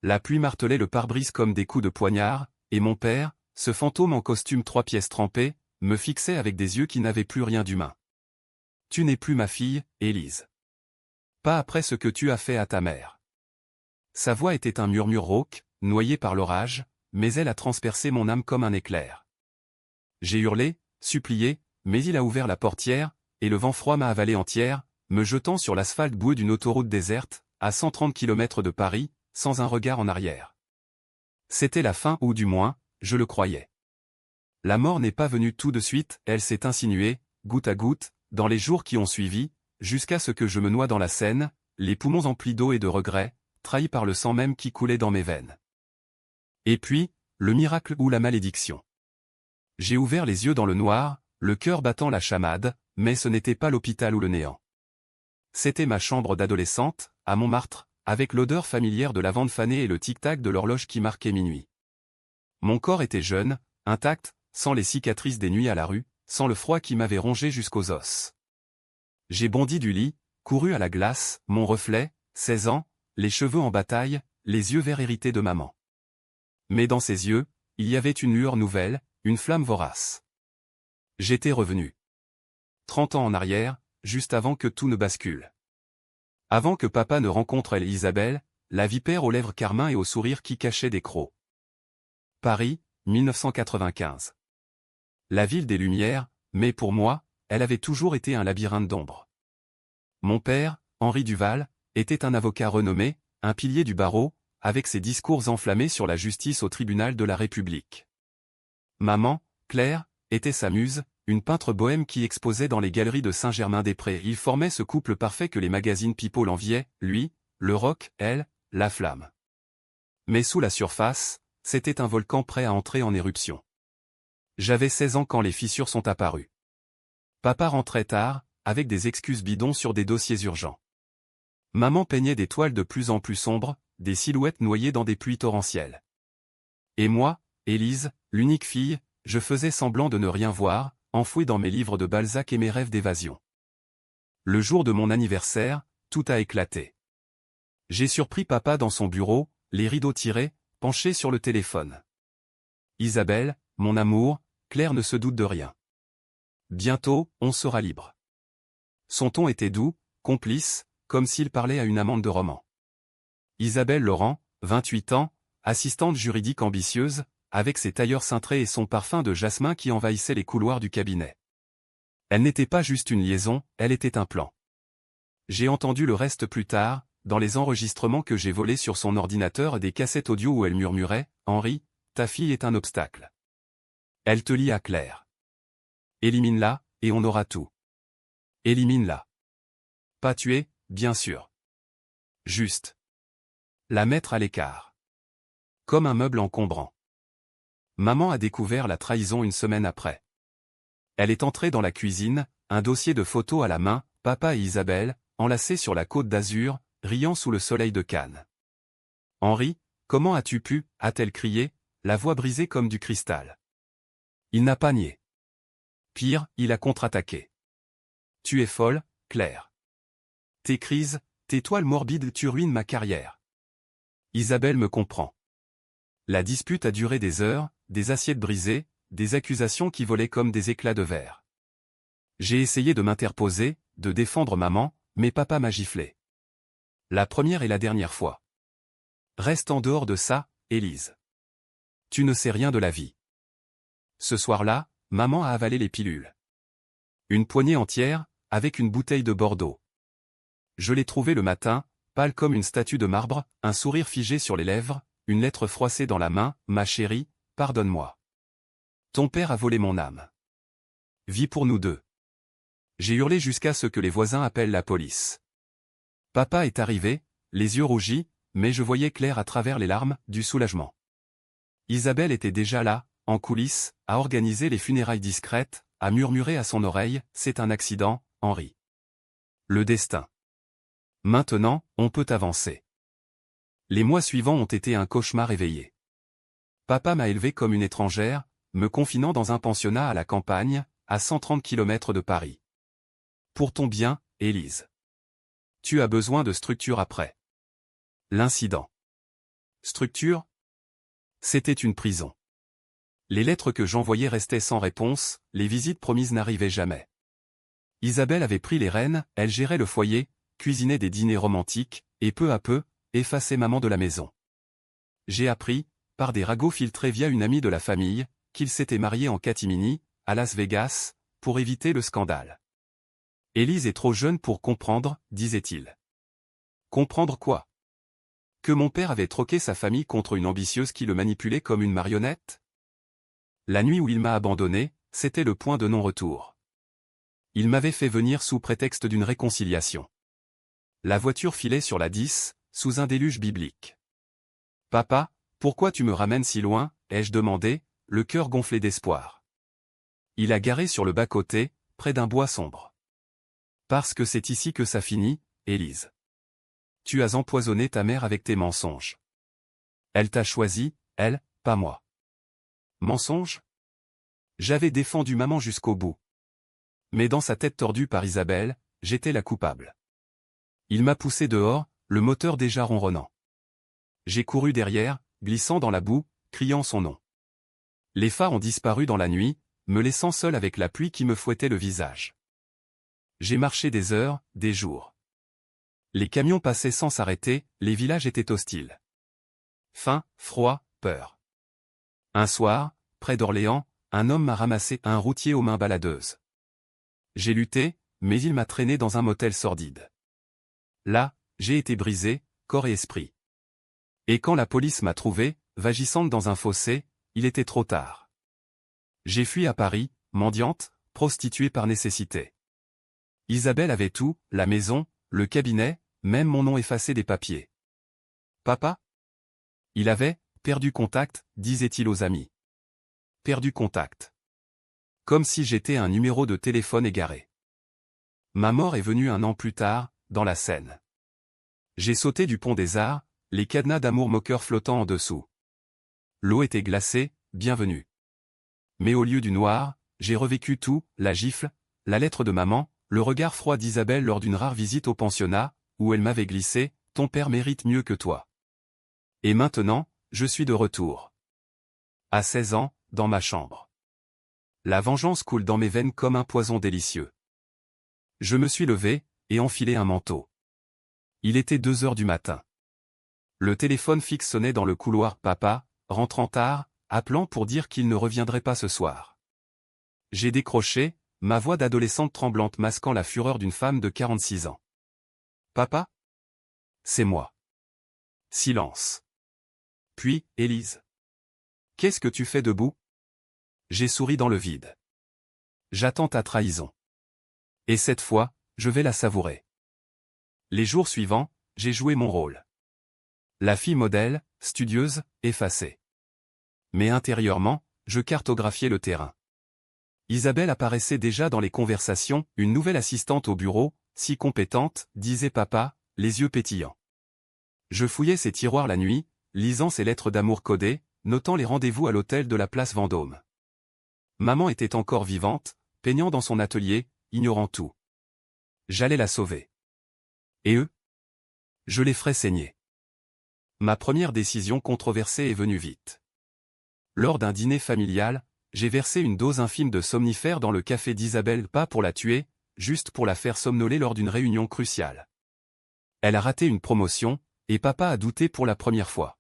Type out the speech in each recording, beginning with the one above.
La pluie martelait le pare-brise comme des coups de poignard, et mon père, ce fantôme en costume 3 pièces trempé, me fixait avec des yeux qui n'avaient plus rien d'humain. Tu n'es plus ma fille, Élise. Pas après ce que tu as fait à ta mère. Sa voix était un murmure rauque, noyé par l'orage, mais elle a transpercé mon âme comme un éclair. J'ai hurlé, supplié, mais il a ouvert la portière, et le vent froid m'a avalé entière, me jetant sur l'asphalte boueux d'une autoroute déserte, à 130 km de Paris, sans un regard en arrière. C'était la fin ou du moins, je le croyais. La mort n'est pas venue tout de suite, elle s'est insinuée, goutte à goutte, dans les jours qui ont suivi, jusqu'à ce que je me noie dans la Seine, les poumons emplis d'eau et de regrets, trahis par le sang même qui coulait dans mes veines. Et puis, le miracle ou la malédiction. J'ai ouvert les yeux dans le noir, le cœur battant la chamade, mais ce n'était pas l'hôpital ou le néant. C'était ma chambre d'adolescente, à Montmartre, avec l'odeur familière de lavande fanée et le tic-tac de l'horloge qui marquait minuit. Mon corps était jeune, intact, sans les cicatrices des nuits à la rue, sans le froid qui m'avait rongé jusqu'aux os. J'ai bondi du lit, couru à la glace, mon reflet, 16 ans, les cheveux en bataille, les yeux verts hérités de maman. Mais dans ses yeux, il y avait une lueur nouvelle, une flamme vorace. J'étais revenu. 30 ans en arrière, juste avant que tout ne bascule. Avant que papa ne rencontre Isabelle, la vipère aux lèvres carmin et au sourire qui cachait des crocs. Paris, 1995. La ville des Lumières, mais pour moi, elle avait toujours été un labyrinthe d'ombre. Mon père, Henri Duval, était un avocat renommé, un pilier du barreau, avec ses discours enflammés sur la justice au tribunal de la République. Maman, Claire, était sa muse, une peintre bohème qui exposait dans les galeries de Saint-Germain-des-Prés. Ils formaient ce couple parfait que les magazines People enviaient, lui, le rock, elle, la flamme. Mais sous la surface, c'était un volcan prêt à entrer en éruption. J'avais 16 ans quand les fissures sont apparues. Papa rentrait tard, avec des excuses bidons sur des dossiers urgents. Maman peignait des toiles de plus en plus sombres, des silhouettes noyées dans des pluies torrentielles. Et moi, Élise, l'unique fille, je faisais semblant de ne rien voir, enfoui dans mes livres de Balzac et mes rêves d'évasion. Le jour de mon anniversaire, tout a éclaté. J'ai surpris papa dans son bureau, les rideaux tirés, penché sur le téléphone. Isabelle, mon amour, Claire ne se doute de rien. Bientôt, on sera libre. Son ton était doux, complice, comme s'il parlait à une amante de roman. Isabelle Laurent, 28 ans, assistante juridique ambitieuse, avec ses tailleurs cintrés et son parfum de jasmin qui envahissait les couloirs du cabinet. Elle n'était pas juste une liaison, elle était un plan. J'ai entendu le reste plus tard, dans les enregistrements que j'ai volés sur son ordinateur, des cassettes audio où elle murmurait « Henri, ta fille est un obstacle. Elle te lie à Claire. Élimine-la, et on aura tout. Élimine-la. Pas tuer, bien sûr. Juste. La mettre à l'écart. Comme un meuble encombrant. » Maman a découvert la trahison une semaine après. Elle est entrée dans la cuisine, un dossier de photos à la main, papa et Isabelle, enlacés sur la côte d'Azur, riant sous le soleil de Cannes. « Henri, comment as-tu pu » a-t-elle crié, la voix brisée comme du cristal. Il n'a pas nié. Pire, il a contre-attaqué. « Tu es folle, Claire. Tes crises, tes toiles morbides, tu ruines ma carrière. » Isabelle me comprend. La dispute a duré des heures, des assiettes brisées, des accusations qui volaient comme des éclats de verre. J'ai essayé de m'interposer, de défendre maman, mais papa m'a giflé. La première et la dernière fois. Reste en dehors de ça, Élise. Tu ne sais rien de la vie. Ce soir-là, maman a avalé les pilules. Une poignée entière, avec une bouteille de Bordeaux. Je l'ai trouvée le matin, pâle comme une statue de marbre, un sourire figé sur les lèvres, une lettre froissée dans la main, « Ma chérie, pardonne-moi. Ton père a volé mon âme. Vis pour nous deux. » J'ai hurlé jusqu'à ce que les voisins appellent la police. Papa est arrivé, les yeux rougis, mais je voyais clair à travers les larmes, du soulagement. Isabelle était déjà là, en coulisses, à organiser les funérailles discrètes, à murmurer à son oreille, « C'est un accident, Henri. Le destin. Maintenant, on peut avancer. » Les mois suivants ont été un cauchemar éveillé. Papa m'a élevé comme une étrangère, me confinant dans un pensionnat à la campagne, à 130 km de Paris. Pour ton bien, Élise. Tu as besoin de structure après. L'incident. Structure? C'était une prison. Les lettres que j'envoyais restaient sans réponse, les visites promises n'arrivaient jamais. Isabelle avait pris les rênes, elle gérait le foyer, cuisinait des dîners romantiques, et peu à peu, effaçait maman de la maison. J'ai appris, par des ragots filtrés via une amie de la famille, qu'il s'était marié en catimini, à Las Vegas, pour éviter le scandale. Élise est trop jeune pour comprendre, disait-il. Comprendre quoi? Que mon père avait troqué sa famille contre une ambitieuse qui le manipulait comme une marionnette? La nuit où il m'a abandonné, c'était le point de non-retour. Il m'avait fait venir sous prétexte d'une réconciliation. La voiture filait sur la 10, sous un déluge biblique. « Papa, pourquoi tu me ramènes si loin ?» ai-je demandé, le cœur gonflé d'espoir. Il a garé sur le bas-côté, près d'un bois sombre. « Parce que c'est ici que ça finit, Élise. Tu as empoisonné ta mère avec tes mensonges. Elle t'a choisi, elle, pas moi. » Mensonge? J'avais défendu maman jusqu'au bout. Mais dans sa tête tordue par Isabelle, j'étais la coupable. Il m'a poussé dehors, le moteur déjà ronronnant. J'ai couru derrière, glissant dans la boue, criant son nom. Les phares ont disparu dans la nuit, me laissant seul avec la pluie qui me fouettait le visage. J'ai marché des heures, des jours. Les camions passaient sans s'arrêter, les villages étaient hostiles. Faim, froid, peur. Un soir, près d'Orléans, un homme m'a ramassé, un routier aux mains baladeuses. J'ai lutté, mais il m'a traîné dans un motel sordide. Là, j'ai été brisé, corps et esprit. Et quand la police m'a trouvé, vagissante dans un fossé, il était trop tard. J'ai fui à Paris, mendiante, prostituée par nécessité. Isabelle avait tout, la maison, le cabinet, même mon nom effacé des papiers. Papa? Il avait perdu contact, disait-il aux amis. Perdu contact. Comme si j'étais un numéro de téléphone égaré. Ma mort est venue un an plus tard, dans la Seine. J'ai sauté du pont des Arts, les cadenas d'amour moqueur flottant en dessous. L'eau était glacée, bienvenue. Mais au lieu du noir, j'ai revécu tout, la gifle, la lettre de maman, le regard froid d'Isabelle lors d'une rare visite au pensionnat, où elle m'avait glissé, « Ton père mérite mieux que toi. » Et maintenant, je suis de retour. À 16 ans, dans ma chambre. La vengeance coule dans mes veines comme un poison délicieux. Je me suis levé, et enfilé un manteau. Il était 2 heures du matin. Le téléphone fixe sonnait dans le couloir, papa, rentrant tard, appelant pour dire qu'il ne reviendrait pas ce soir. J'ai décroché, ma voix d'adolescente tremblante masquant la fureur d'une femme de 46 ans. Papa? C'est moi. Silence. Puis, Élise. Qu'est-ce que tu fais debout? J'ai souri dans le vide. J'attends ta trahison. Et cette fois, je vais la savourer. Les jours suivants, j'ai joué mon rôle. La fille modèle, studieuse, effacée. Mais intérieurement, je cartographiais le terrain. Isabelle apparaissait déjà dans les conversations, une nouvelle assistante au bureau, si compétente, disait papa, les yeux pétillants. Je fouillais ses tiroirs la nuit, lisant ses lettres d'amour codées, notant les rendez-vous à l'hôtel de la place Vendôme. Maman était encore vivante, peignant dans son atelier, ignorant tout. J'allais la sauver. Et eux? Je les ferais saigner. Ma première décision controversée est venue vite. Lors d'un dîner familial, j'ai versé une dose infime de somnifère dans le café d'Isabelle, pas pour la tuer, juste pour la faire somnoler lors d'une réunion cruciale. Elle a raté une promotion, et papa a douté pour la première fois.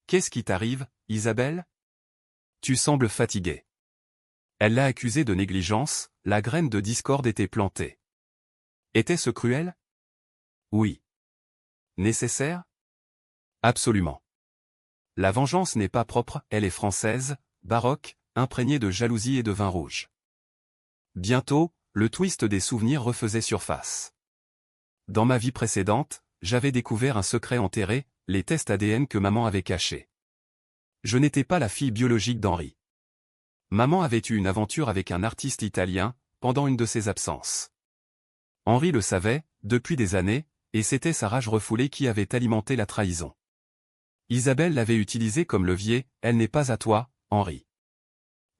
Qu'est-ce qui t'arrive, Isabelle? Tu sembles fatiguée. Elle l'a accusée de négligence, la graine de discorde était plantée. Était-ce cruel? Oui. Nécessaire? Absolument. La vengeance n'est pas propre, elle est française, baroque, imprégnée de jalousie et de vin rouge. Bientôt, le twist des souvenirs refaisait surface. Dans ma vie précédente, j'avais découvert un secret enterré, les tests ADN que maman avait cachés. Je n'étais pas la fille biologique d'Henri. Maman avait eu une aventure avec un artiste italien, pendant une de ses absences. Henri le savait, depuis des années, et c'était sa rage refoulée qui avait alimenté la trahison. Isabelle l'avait utilisée comme levier, elle n'est pas à toi, Henri.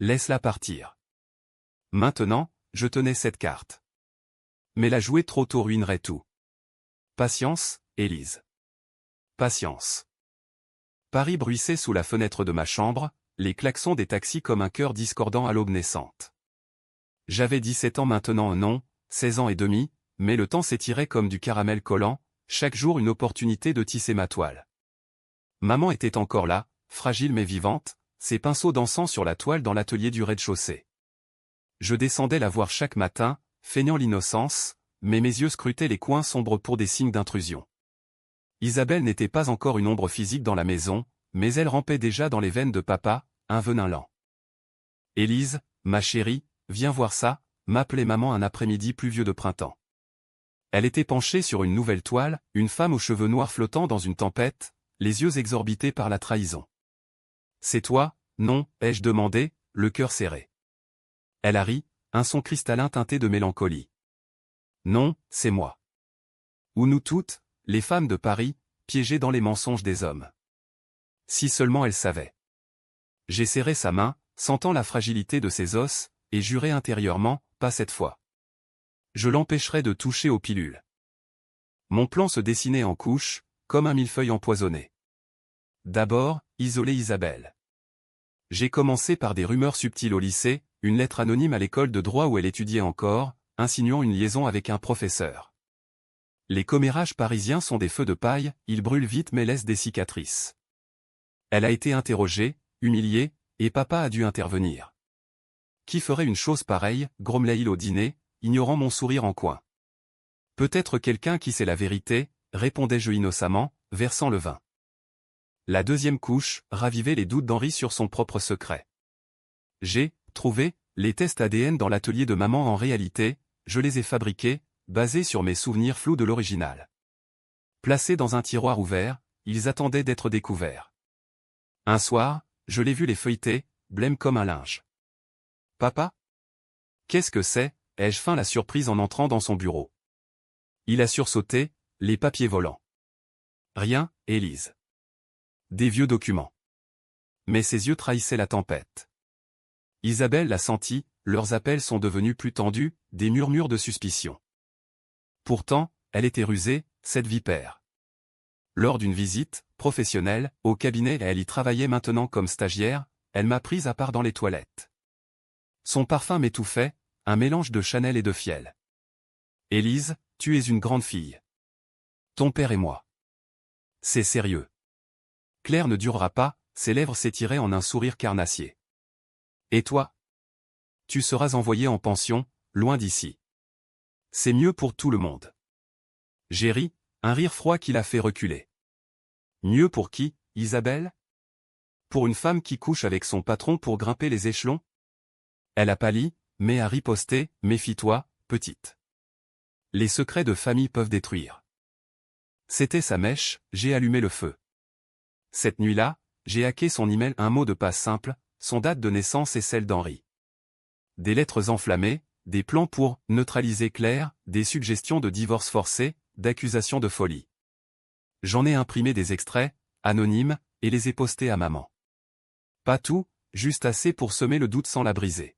Laisse-la partir. Maintenant, je tenais cette carte. Mais la jouer trop tôt ruinerait tout. Patience, Élise. Patience. Paris bruissait sous la fenêtre de ma chambre, les klaxons des taxis comme un cœur discordant à l'aube naissante. J'avais 17 ans maintenant, non, 16 ans et demi, mais le temps s'étirait comme du caramel collant, chaque jour une opportunité de tisser ma toile. Maman était encore là, fragile mais vivante, ses pinceaux dansant sur la toile dans l'atelier du rez-de-chaussée. Je descendais la voir chaque matin, feignant l'innocence, mais mes yeux scrutaient les coins sombres pour des signes d'intrusion. Isabelle n'était pas encore une ombre physique dans la maison, mais elle rampait déjà dans les veines de papa, un venin lent. « Élise, ma chérie, viens voir ça », m'appelait maman un après-midi pluvieux de printemps. Elle était penchée sur une nouvelle toile, une femme aux cheveux noirs flottant dans une tempête, les yeux exorbités par la trahison. « C'est toi, non ?» ai-je demandé, le cœur serré. Elle a ri, un son cristallin teinté de mélancolie. « Non, c'est moi. » Ou nous toutes, les femmes de Paris, piégées dans les mensonges des hommes. Si seulement elle savait. J'ai serré sa main, sentant la fragilité de ses os, et juré intérieurement, pas cette fois. Je l'empêcherai de toucher aux pilules. Mon plan se dessinait en couches, comme un millefeuille empoisonné. D'abord, isoler Isabelle. J'ai commencé par des rumeurs subtiles au lycée, une lettre anonyme à l'école de droit où elle étudiait encore, insinuant une liaison avec un professeur. Les commérages parisiens sont des feux de paille, ils brûlent vite mais laissent des cicatrices. Elle a été interrogée, humiliée, et papa a dû intervenir. Qui ferait une chose pareille, grommelait-il au dîner, ignorant mon sourire en coin. Peut-être quelqu'un qui sait la vérité, répondais-je innocemment, versant le vin. La deuxième couche ravivait les doutes d'Henri sur son propre secret. J'ai trouvé les tests ADN dans l'atelier de maman. En réalité, je les ai fabriqués, basés sur mes souvenirs flous de l'original. Placés dans un tiroir ouvert, ils attendaient d'être découverts. Un soir, je l'ai vu les feuilleter, blême comme un linge. « Papa ? Qu'est-ce que c'est » ai-je feint la surprise en entrant dans son bureau. Il a sursauté, les papiers volants. « Rien, Élise. » Des vieux documents. Mais ses yeux trahissaient la tempête. Isabelle l'a senti, leurs appels sont devenus plus tendus, des murmures de suspicion. Pourtant, elle était rusée, cette vipère. Lors d'une visite, professionnelle, au cabinet et elle y travaillait maintenant comme stagiaire, elle m'a prise à part dans les toilettes. Son parfum m'étouffait, un mélange de Chanel et de Fiel. « Élise, tu es une grande fille. Ton père et moi. C'est sérieux. » Claire ne durera pas, ses lèvres s'étiraient en un sourire carnassier. « Et toi ? Tu seras envoyée en pension, loin d'ici. C'est mieux pour tout le monde. » J'ai ri, un rire froid qui l'a fait reculer. « Mieux pour qui, Isabelle ? Pour une femme qui couche avec son patron pour grimper les échelons ? » Elle a pâli, mais a riposté, « Méfie-toi, petite. Les secrets de famille peuvent détruire. » C'était sa mèche, j'ai allumé le feu. Cette nuit-là, j'ai hacké son email, un mot de passe simple, son date de naissance et celle d'Henri. Des lettres enflammées, des plans pour neutraliser Claire, des suggestions de divorce forcé, d'accusations de folie. J'en ai imprimé des extraits, anonymes, et les ai postés à maman. Pas tout, juste assez pour semer le doute sans la briser.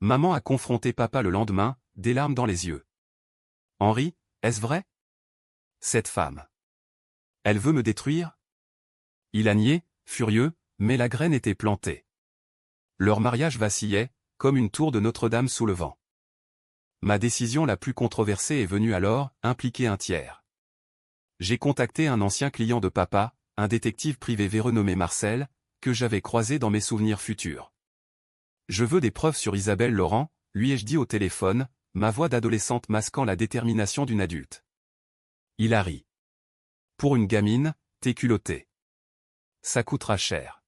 Maman a confronté papa le lendemain, des larmes dans les yeux. « Henri, est-ce vrai ? Cette femme. Elle veut me détruire ?» Il a nié, furieux, mais la graine était plantée. Leur mariage vacillait, comme une tour de Notre-Dame sous le vent. Ma décision la plus controversée est venue alors, impliquer un tiers. J'ai contacté un ancien client de papa, un détective privé véreux nommé Marcel, que j'avais croisé dans mes souvenirs futurs. « Je veux des preuves sur Isabelle Laurent », lui ai-je dit au téléphone, ma voix d'adolescente masquant la détermination d'une adulte. Il a ri. « Pour une gamine, t'es culottée. Ça coûtera cher. »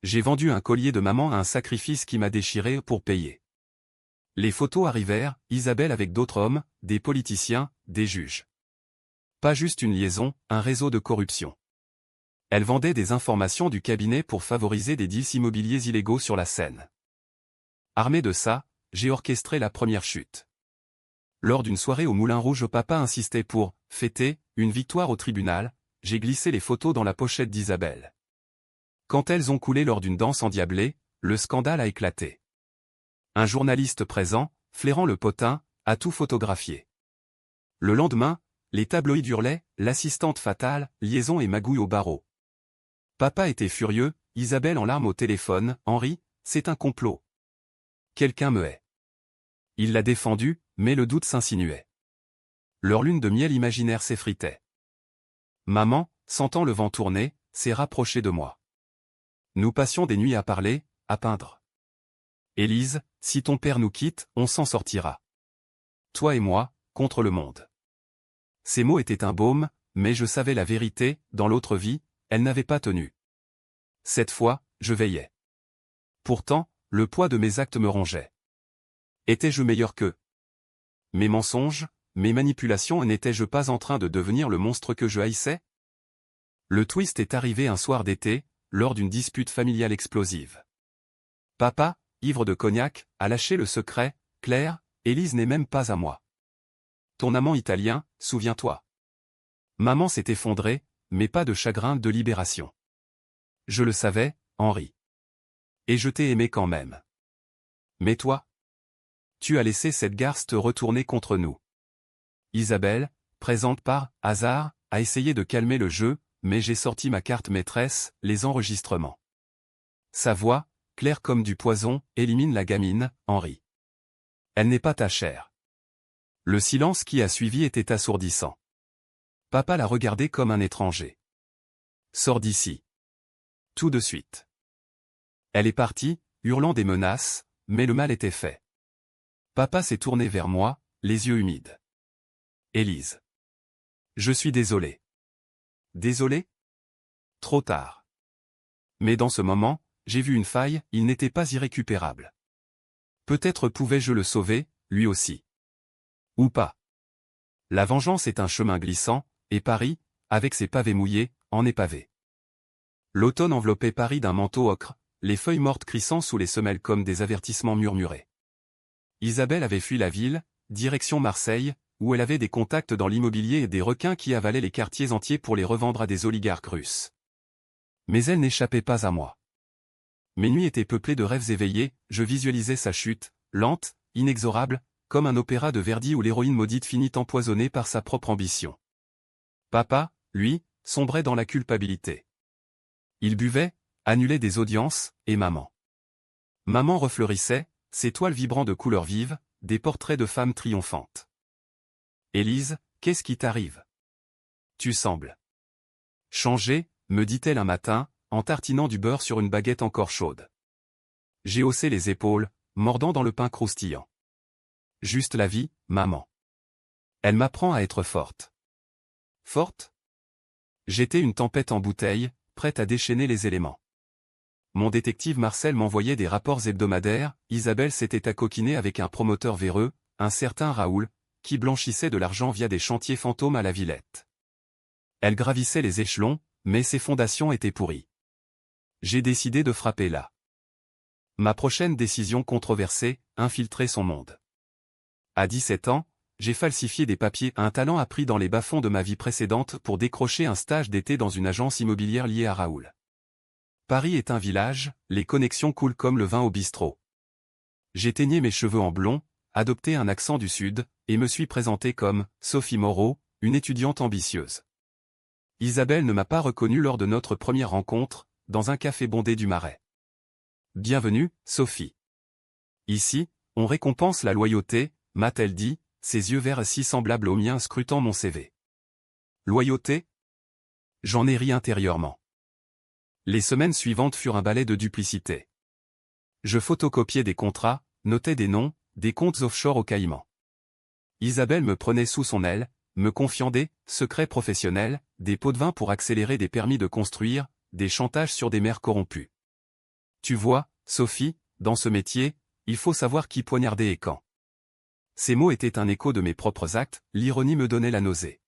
J'ai vendu un collier de maman à un sacrifice qui m'a déchiré pour payer. Les photos arrivèrent, Isabelle avec d'autres hommes, des politiciens, des juges. Pas juste une liaison, un réseau de corruption. Elle vendait des informations du cabinet pour favoriser des deals immobiliers illégaux sur la Seine. Armé de ça, j'ai orchestré la première chute. Lors d'une soirée au Moulin Rouge, papa insistait pour fêter une victoire au tribunal, j'ai glissé les photos dans la pochette d'Isabelle. Quand elles ont coulé lors d'une danse endiablée, le scandale a éclaté. Un journaliste présent, flairant le potin, a tout photographié. Le lendemain, les tabloïds hurlaient, l'assistante fatale, liaison et magouille au barreau. Papa était furieux, Isabelle en larmes au téléphone, Henri, c'est un complot. Quelqu'un me hait. Il l'a défendu, mais le doute s'insinuait. Leur lune de miel imaginaire s'effritait. Maman, sentant le vent tourner, s'est rapprochée de moi. Nous passions des nuits à parler, à peindre. Élise, si ton père nous quitte, on s'en sortira. Toi et moi, contre le monde. Ces mots étaient un baume, mais je savais la vérité, dans l'autre vie, elle n'avait pas tenu. Cette fois, je veillais. Pourtant, le poids de mes actes me rongeait. Étais-je meilleur qu'eux? Mes mensonges, mes manipulations, n'étais-je pas en train de devenir le monstre que je haïssais? Le twist est arrivé un soir d'été, lors d'une dispute familiale explosive. Papa, ivre de cognac, a lâché le secret, Claire, Élise n'est même pas à moi. Ton amant italien, souviens-toi. Maman s'est effondrée, mais pas de chagrin, de libération. Je le savais, Henri. Et je t'ai aimé quand même. Mais toi? Tu as laissé cette garce te retourner contre nous. Isabelle, présente par hasard, a essayé de calmer le jeu, mais j'ai sorti ma carte maîtresse, les enregistrements. Sa voix, claire comme du poison, élimine la gamine, Henri. Elle n'est pas ta chair. Le silence qui a suivi était assourdissant. Papa l'a regardé comme un étranger. Sors d'ici. Tout de suite. Elle est partie, hurlant des menaces, mais le mal était fait. Papa s'est tourné vers moi, les yeux humides. Élise. Je suis désolé. Désolé? Trop tard. Mais dans ce moment, j'ai vu une faille, il n'était pas irrécupérable. Peut-être pouvais-je le sauver, lui aussi. Ou pas. La vengeance est un chemin glissant, et Paris, avec ses pavés mouillés, en est pavé. L'automne enveloppait Paris d'un manteau ocre, les feuilles mortes crissant sous les semelles comme des avertissements murmurés. Isabelle avait fui la ville, direction Marseille, où elle avait des contacts dans l'immobilier et des requins qui avalaient les quartiers entiers pour les revendre à des oligarques russes. Mais elle n'échappait pas à moi. Mes nuits étaient peuplées de rêves éveillés, je visualisais sa chute, lente, inexorable, comme un opéra de Verdi où l'héroïne maudite finit empoisonnée par sa propre ambition. Papa, lui, sombrait dans la culpabilité. Il buvait, annulait des audiences, et maman. Maman refleurissait, ses toiles vibrant de couleurs vives, des portraits de femmes triomphantes. Élise, qu'est-ce qui t'arrive? Tu sembles changer, me dit-elle un matin, en tartinant du beurre sur une baguette encore chaude. J'ai haussé les épaules, mordant dans le pain croustillant. Juste la vie, maman. Elle m'apprend à être forte. Forte? J'étais une tempête en bouteille, prête à déchaîner les éléments. Mon détective Marcel m'envoyait des rapports hebdomadaires, Isabelle s'était accoquinée avec un promoteur véreux, un certain Raoul, qui blanchissait de l'argent via des chantiers fantômes à la Villette. Elle gravissait les échelons, mais ses fondations étaient pourries. J'ai décidé de frapper là. Ma prochaine décision controversée, infiltrer son monde. À 17 ans, j'ai falsifié des papiers, un talent appris dans les bas-fonds de ma vie précédente pour décrocher un stage d'été dans une agence immobilière liée à Raoul. Paris est un village, les connexions coulent comme le vin au bistrot. J'ai teigné mes cheveux en blond, adopté un accent du Sud, et me suis présenté comme Sophie Moreau, une étudiante ambitieuse. Isabelle ne m'a pas reconnu lors de notre première rencontre, dans un café bondé du Marais. Bienvenue, Sophie. Ici, on récompense la loyauté, m'a-t-elle dit, ses yeux verts si semblables aux miens scrutant mon CV. Loyauté? J'en ai ri intérieurement. Les semaines suivantes furent un balai de duplicité. Je photocopiais des contrats, notais des noms, des comptes offshore aux Caïmans. Isabelle me prenait sous son aile, me confiant des secrets professionnels, des pots de vin pour accélérer des permis de construire, des chantages sur des mères corrompues. Tu vois, Sophie, dans ce métier, il faut savoir qui poignarder et quand. Ces mots étaient un écho de mes propres actes, l'ironie me donnait la nausée.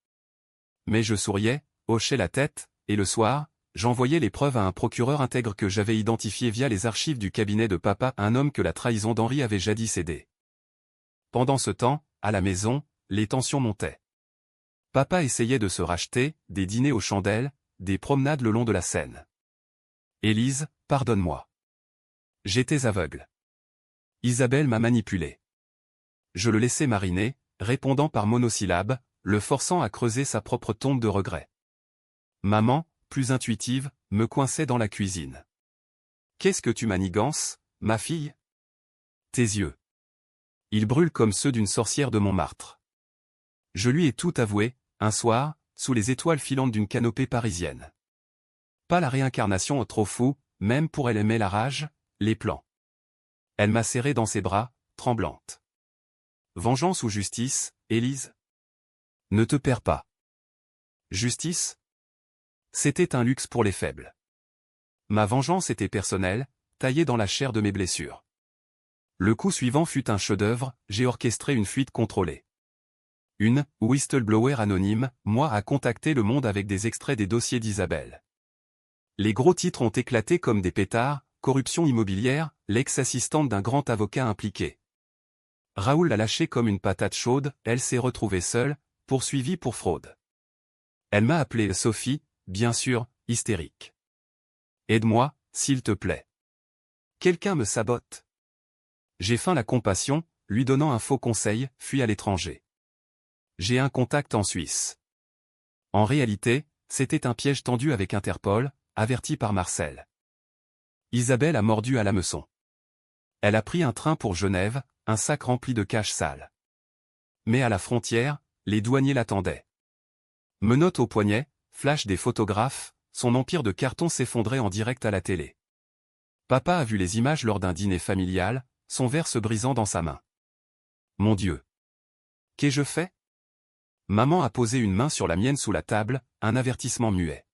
Mais je souriais, hochais la tête, et le soir, j'envoyais les preuves à un procureur intègre que j'avais identifié via les archives du cabinet de papa, un homme que la trahison d'Henri avait jadis aidé. Pendant ce temps, à la maison, les tensions montaient. Papa essayait de se racheter, des dîners aux chandelles, des promenades le long de la Seine. Élise, pardonne-moi. J'étais aveugle. Isabelle m'a manipulé. Je le laissais mariner, répondant par monosyllabes, le forçant à creuser sa propre tombe de regrets. Maman, plus intuitive, me coinçait dans la cuisine. « Qu'est-ce que tu manigances, ma fille ? Tes yeux. Ils brûlent comme ceux d'une sorcière de Montmartre. » Je lui ai tout avoué, un soir, sous les étoiles filantes d'une canopée parisienne. Pas la réincarnation trop fou, même pour elle aimait la rage, les plans. Elle m'a serré dans ses bras, tremblante. Vengeance ou justice, Élise ? Ne te perds pas. Justice ? C'était un luxe pour les faibles. Ma vengeance était personnelle, taillée dans la chair de mes blessures. Le coup suivant fut un chef-d'œuvre, j'ai orchestré une fuite contrôlée. Une whistleblower anonyme, moi a contacté le monde avec des extraits des dossiers d'Isabelle. Les gros titres ont éclaté comme des pétards, corruption immobilière, l'ex-assistante d'un grand avocat impliqué. Raoul l'a lâchée comme une patate chaude, elle s'est retrouvée seule, poursuivie pour fraude. Elle m'a appelé Sophie, bien sûr, hystérique. Aide-moi, s'il te plaît. Quelqu'un me sabote. J'ai feint la compassion, lui donnant un faux conseil, fuis à l'étranger. J'ai un contact en Suisse. En réalité, c'était un piège tendu avec Interpol, averti par Marcel. Isabelle a mordu à l'hameçon. Elle a pris un train pour Genève, un sac rempli de cash sale. Mais à la frontière, les douaniers l'attendaient. Menottes au poignet, flash des photographes, son empire de carton s'effondrait en direct à la télé. Papa a vu les images lors d'un dîner familial, son verre se brisant dans sa main. Mon Dieu! Qu'ai-je fait? Maman a posé une main sur la mienne sous la table, un avertissement muet.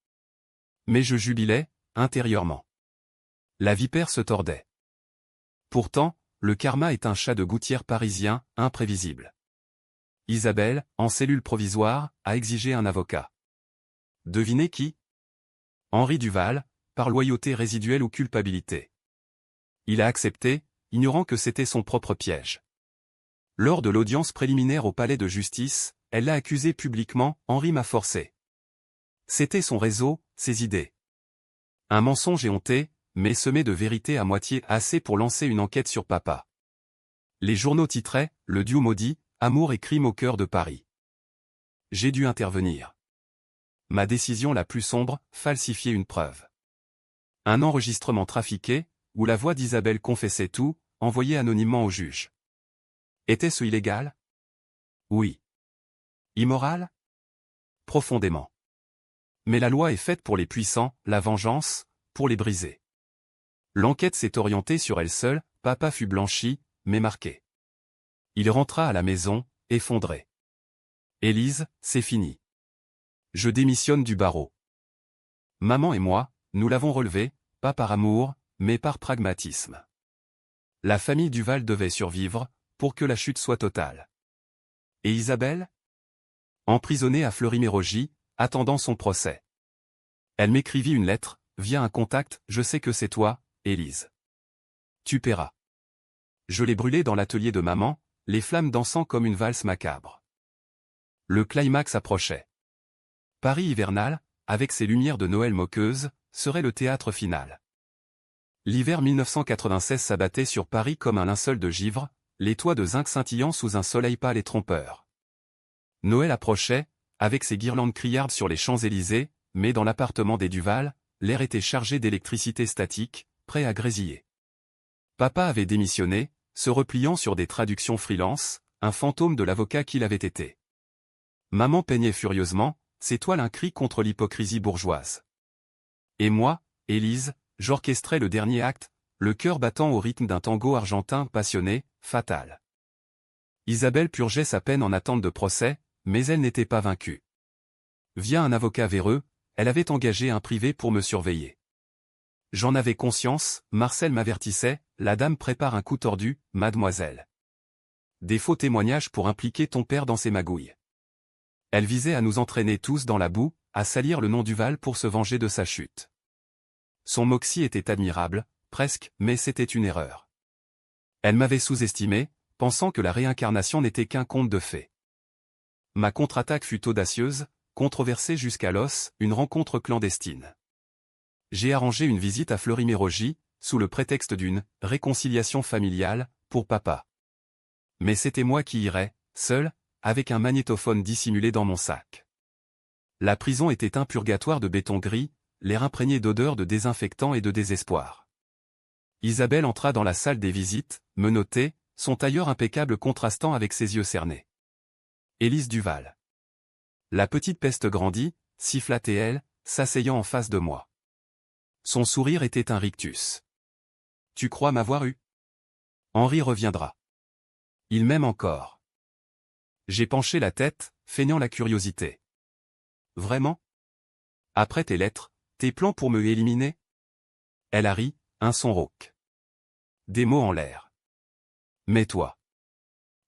Mais je jubilais, intérieurement. La vipère se tordait. Pourtant, le karma est un chat de gouttière parisien, imprévisible. Isabelle, en cellule provisoire, a exigé un avocat. Devinez qui? Henri Duval, par loyauté résiduelle ou culpabilité. Il a accepté, ignorant que c'était son propre piège. Lors de l'audience préliminaire au palais de justice, elle l'a accusé publiquement, Henri m'a forcé. C'était son réseau, ses idées. Un mensonge éhonté, mais semé de vérité à moitié assez pour lancer une enquête sur papa. Les journaux titraient « Le duo maudit, amour et crime au cœur de Paris ». J'ai dû intervenir. Ma décision la plus sombre, falsifier une preuve. Un enregistrement trafiqué, où la voix d'Isabelle confessait tout, envoyé anonymement au juge. Était-ce illégal? Oui. Immoral? Profondément. Mais la loi est faite pour les puissants, la vengeance, pour les brisés. L'enquête s'est orientée sur elle seule, papa fut blanchi, mais marqué. Il rentra à la maison, effondré. Élise, c'est fini. Je démissionne du barreau. Maman et moi, nous l'avons relevé, pas par amour, mais par pragmatisme. La famille Duval devait survivre, pour que la chute soit totale. Et Isabelle? Emprisonnée à Fleury-Mérogis, attendant son procès. Elle m'écrivit une lettre, via un contact, je sais que c'est toi, Élise. Tu paieras. Je l'ai brûlée dans l'atelier de maman, les flammes dansant comme une valse macabre. Le climax approchait. Paris hivernal, avec ses lumières de Noël moqueuses, serait le théâtre final. L'hiver 1996 s'abattait sur Paris comme un linceul de givre, les toits de zinc scintillant sous un soleil pâle et trompeur. Noël approchait, avec ses guirlandes criardes sur les Champs-Élysées, mais dans l'appartement des Duval, l'air était chargé d'électricité statique, prêt à grésiller. Papa avait démissionné, se repliant sur des traductions freelance, un fantôme de l'avocat qu'il avait été. Maman peignait furieusement, ses toiles un cri contre l'hypocrisie bourgeoise. Et moi, Élise, j'orchestrais le dernier acte, le cœur battant au rythme d'un tango argentin passionné, fatal. Isabelle purgeait sa peine en attente de procès, mais elle n'était pas vaincue. Via un avocat véreux, elle avait engagé un privé pour me surveiller. J'en avais conscience, Marcel m'avertissait, la dame prépare un coup tordu, mademoiselle. Des faux témoignages pour impliquer ton père dans ses magouilles. Elle visait à nous entraîner tous dans la boue, à salir le nom Duval pour se venger de sa chute. Son moxie était admirable, presque, mais c'était une erreur. Elle m'avait sous-estimé, pensant que la réincarnation n'était qu'un conte de fées. Ma contre-attaque fut audacieuse, controversée jusqu'à l'os, une rencontre clandestine. J'ai arrangé une visite à Fleury-Mérogis, sous le prétexte d'une « réconciliation familiale » pour papa. Mais c'était moi qui irais, seul, avec un magnétophone dissimulé dans mon sac. La prison était un purgatoire de béton gris, l'air imprégné d'odeurs de désinfectant et de désespoir. Isabelle entra dans la salle des visites, menottée, son tailleur impeccable contrastant avec ses yeux cernés. Élise Duval. La petite peste grandit, siffla-t-elle, s'asseyant en face de moi. Son sourire était un rictus. Tu crois m'avoir eu? Henri reviendra. Il m'aime encore. J'ai penché la tête, feignant la curiosité. Vraiment? Après tes lettres, tes plans pour me éliminer? Elle a ri, un son rauque. Des mots en l'air. Mais toi.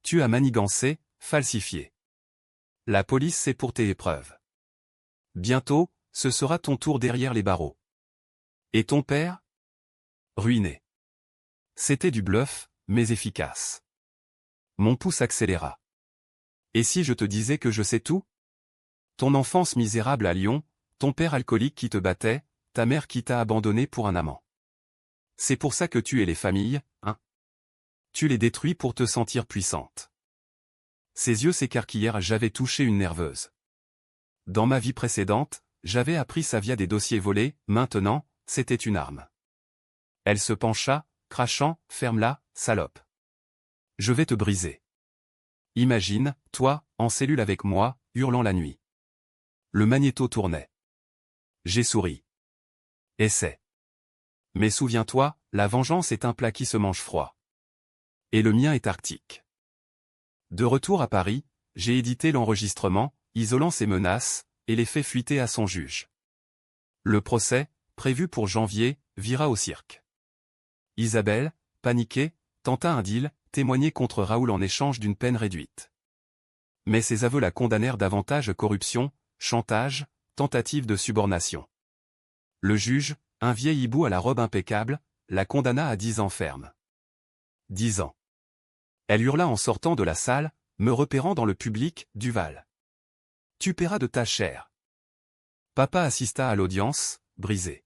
Tu as manigancé, falsifié. La police c'est pour tes épreuves. Bientôt, ce sera ton tour derrière les barreaux. Et ton père? Ruiné. C'était du bluff, mais efficace. Mon pouce accéléra. Et si je te disais que je sais tout? Ton enfance misérable à Lyon, ton père alcoolique qui te battait, ta mère qui t'a abandonné pour un amant. C'est pour ça que tu es les familles, hein? Tu les détruis pour te sentir puissante. Ses yeux s'écarquillèrent. J'avais touché une nerveuse. Dans ma vie précédente, j'avais appris ça via des dossiers volés, maintenant, c'était une arme. Elle se pencha, crachant, ferme-la, salope. Je vais te briser. Imagine, toi, en cellule avec moi, hurlant la nuit. Le magnéto tournait. J'ai souri. Essaie. Mais souviens-toi, la vengeance est un plat qui se mange froid. Et le mien est arctique. De retour à Paris, j'ai édité l'enregistrement, isolant ses menaces, et les fait fuiter à son juge. Le procès, prévu pour janvier, vira au cirque. Isabelle, paniquée, tenta un deal, témoigner contre Raoul en échange d'une peine réduite. Mais ses aveux la condamnèrent davantage: corruption, chantage, tentative de subornation. Le juge, un vieil hibou à la robe impeccable, la condamna à 10 ans ferme. 10 ans. Elle hurla en sortant de la salle, me repérant dans le public, Duval. Tu paieras de ta chair. Papa assista à l'audience, brisé.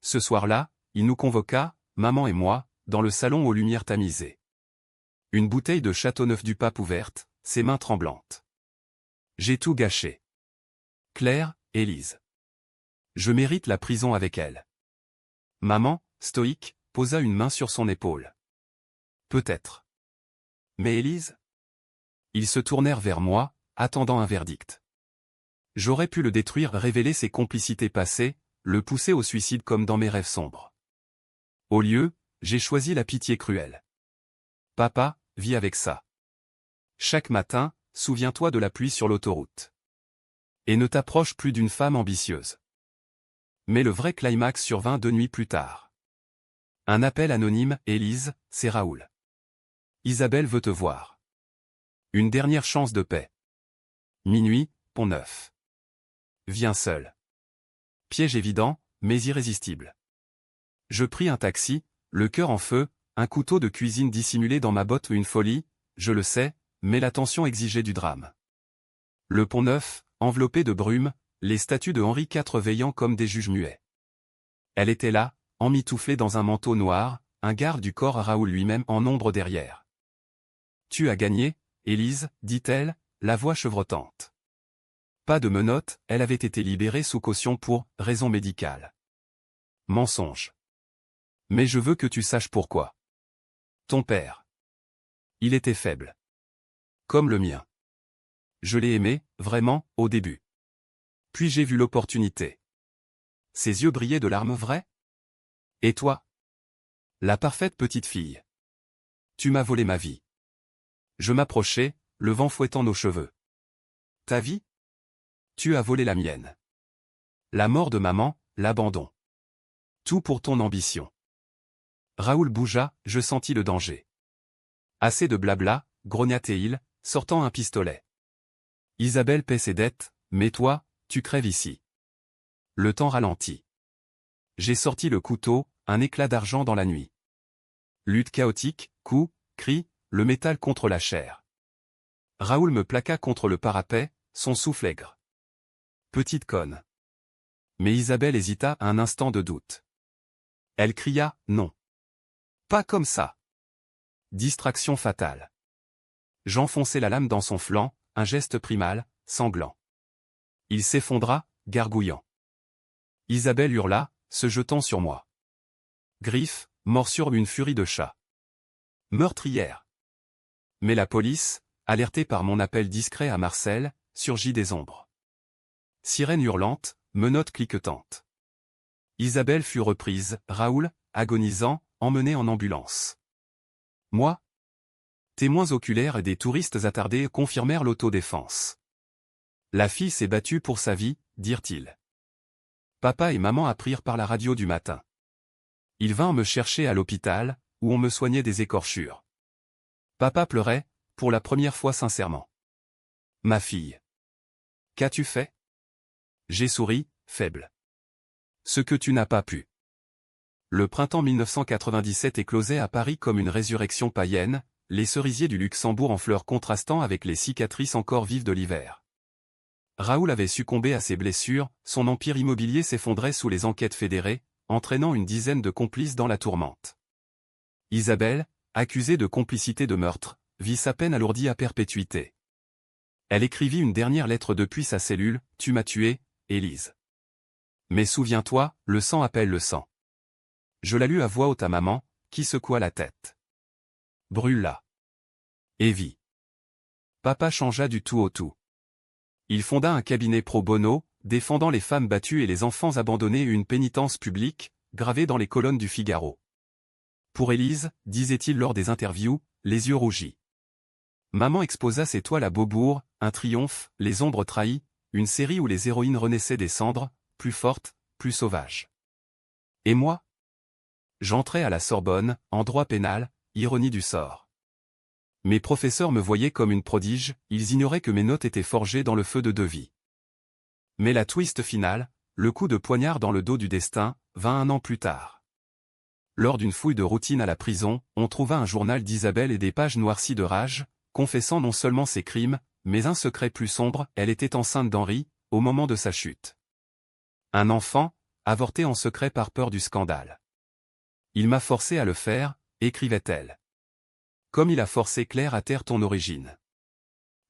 Ce soir-là, il nous convoqua, maman et moi, dans le salon aux lumières tamisées. Une bouteille de Châteauneuf-du-Pape ouverte, ses mains tremblantes. J'ai tout gâché. Claire, Élise. Je mérite la prison avec elle. Maman, stoïque, posa une main sur son épaule. Peut-être. Mais Élise? Ils se tournèrent vers moi, attendant un verdict. J'aurais pu le détruire, révéler ses complicités passées, le pousser au suicide comme dans mes rêves sombres. Au lieu, j'ai choisi la pitié cruelle. Papa, vis avec ça. Chaque matin, souviens-toi de la pluie sur l'autoroute. Et ne t'approche plus d'une femme ambitieuse. Mais le vrai climax survint 2 nuits plus tard. Un appel anonyme: Élise, c'est Raoul. Isabelle veut te voir. Une dernière chance de paix. Minuit, Pont-Neuf. Viens seul. Piège évident, mais irrésistible. Je pris un taxi, le cœur en feu, un couteau de cuisine dissimulé dans ma botte, une folie, je le sais, mais la tension exigeait du drame. Le Pont-Neuf, enveloppé de brume, les statues de Henri IV veillant comme des juges muets. Elle était là, emmitouflée dans un manteau noir, un garde du corps à Raoul lui-même en ombre derrière. Tu as gagné, Élise, dit-elle, la voix chevrotante. Pas de menottes, elle avait été libérée sous caution pour raison médicale. Mensonge. Mais je veux que tu saches pourquoi. Ton père. Il était faible. Comme le mien. Je l'ai aimé, vraiment, au début. Puis j'ai vu l'opportunité. Ses yeux brillaient de larmes vraies. Et toi? La parfaite petite fille. Tu m'as volé ma vie. Je m'approchai, le vent fouettant nos cheveux. Ta vie? Tu as volé la mienne. La mort de maman, l'abandon. Tout pour ton ambition. Raoul bougea, je sentis le danger. Assez de blabla, grogna-t-il, sortant un pistolet. Isabelle paie ses dettes, mais toi, tu crèves ici. Le temps ralentit. J'ai sorti le couteau, un éclat d'argent dans la nuit. Lutte chaotique, coups, cris, le métal contre la chair. Raoul me plaqua contre le parapet, son souffle aigre. Petite conne. Mais Isabelle hésita un instant de doute. Elle cria, non. Pas comme ça. Distraction fatale. J'enfonçai la lame dans son flanc, un geste primal, sanglant. Il s'effondra, gargouillant. Isabelle hurla, se jetant sur moi. Griffes, morsure, une furie de chat. Meurtrière. Mais la police, alertée par mon appel discret à Marcel, surgit des ombres. Sirène hurlante, menottes cliquetantes. Isabelle fut reprise, Raoul, agonisant, emmené en ambulance. Moi? Témoins oculaires et des touristes attardés confirmèrent l'autodéfense. La fille s'est battue pour sa vie, dirent-ils. Papa et maman apprirent par la radio du matin. Ils vinrent me chercher à l'hôpital, où on me soignait des écorchures. Papa pleurait, pour la première fois sincèrement. Ma fille. Qu'as-tu fait? J'ai souri, faible. Ce que tu n'as pas pu. Le printemps 1997 éclosait à Paris comme une résurrection païenne, les cerisiers du Luxembourg en fleurs contrastant avec les cicatrices encore vives de l'hiver. Raoul avait succombé à ses blessures, son empire immobilier s'effondrait sous les enquêtes fédérées, entraînant une dizaine de complices dans la tourmente. Isabelle, accusée de complicité de meurtre, vit sa peine alourdie à perpétuité. Elle écrivit une dernière lettre depuis sa cellule, « Tu m'as tué, Élise. Mais souviens-toi, le sang appelle le sang. » Je la lus à voix haute à maman, qui secoua la tête. Brûle-la. Evie. Papa changea du tout au tout. Il fonda un cabinet pro bono, défendant les femmes battues et les enfants abandonnés et une pénitence publique, gravée dans les colonnes du Figaro. Pour Élise, disait-il lors des interviews, les yeux rougis. Maman exposa ses toiles à Beaubourg, un triomphe, Les ombres trahies, une série où les héroïnes renaissaient des cendres, plus fortes, plus sauvages. Et moi? J'entrais à la Sorbonne, en droit pénal, ironie du sort. Mes professeurs me voyaient comme une prodige, ils ignoraient que mes notes étaient forgées dans le feu de Devis. Mais la twist finale, le coup de poignard dans le dos du destin, vint 1 an plus tard. Lors d'une fouille de routine à la prison, on trouva un journal d'Isabelle et des pages noircies de rage, confessant non seulement ses crimes, mais un secret plus sombre, elle était enceinte d'Henri, au moment de sa chute. Un enfant, avorté en secret par peur du scandale. Il m'a forcé à le faire, écrivait-elle. Comme il a forcé Claire à taire ton origine.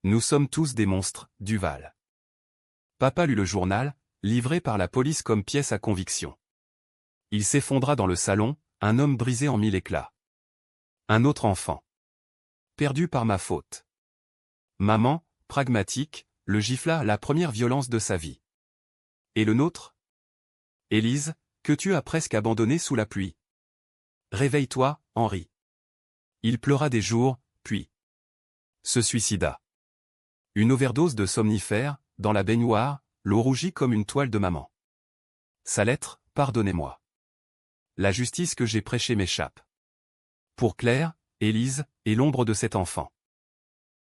Nous sommes tous des monstres, Duval. Papa lut le journal, livré par la police comme pièce à conviction. Il s'effondra dans le salon, un homme brisé en 1000 éclats. Un autre enfant. Perdu par ma faute. Maman, pragmatique, le gifla à la première violence de sa vie. Et le nôtre? Élise, que tu as presque abandonné sous la pluie. Réveille-toi, Henri. Il pleura des jours, puis se suicida. Une overdose de somnifères, dans la baignoire, l'eau rougit comme une toile de maman. Sa lettre, pardonnez-moi. La justice que j'ai prêchée m'échappe. Pour Claire, Élise, et l'ombre de cet enfant.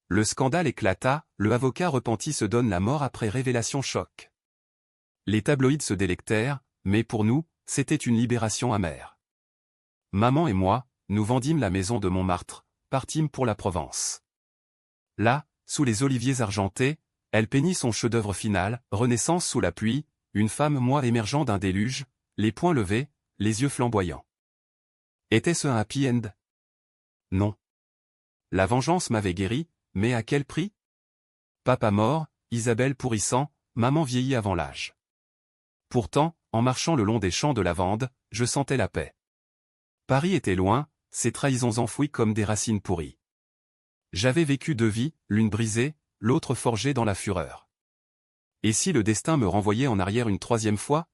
Le scandale éclata, le avocat repenti se donne la mort après révélation choc. Les tabloïds se délectèrent, mais pour nous, c'était une libération amère. Maman et moi, nous vendîmes la maison de Montmartre, partîmes pour la Provence. Là, sous les oliviers argentés, elle peignit son chef-d'œuvre final, Renaissance sous la pluie, une femme moi émergeant d'un déluge, les poings levés, les yeux flamboyants. Était-ce un happy end? Non. La vengeance m'avait guéri, mais à quel prix? Papa mort, Isabelle pourrissant, maman vieillie avant l'âge. Pourtant, en marchant le long des champs de lavande, je sentais la paix. Paris était loin, ses trahisons enfouies comme des racines pourries. J'avais vécu 2 vies, l'une brisée, l'autre forgée dans la fureur. Et si le destin me renvoyait en arrière une 3e fois?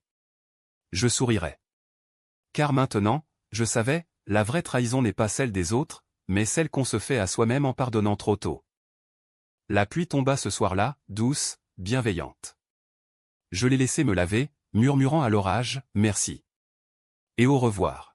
Je sourirais. Car maintenant, je savais, la vraie trahison n'est pas celle des autres, mais celle qu'on se fait à soi-même en pardonnant trop tôt. La pluie tomba ce soir-là, douce, bienveillante. Je l'ai laissé me laver, murmurant à l'orage, merci. Et au revoir.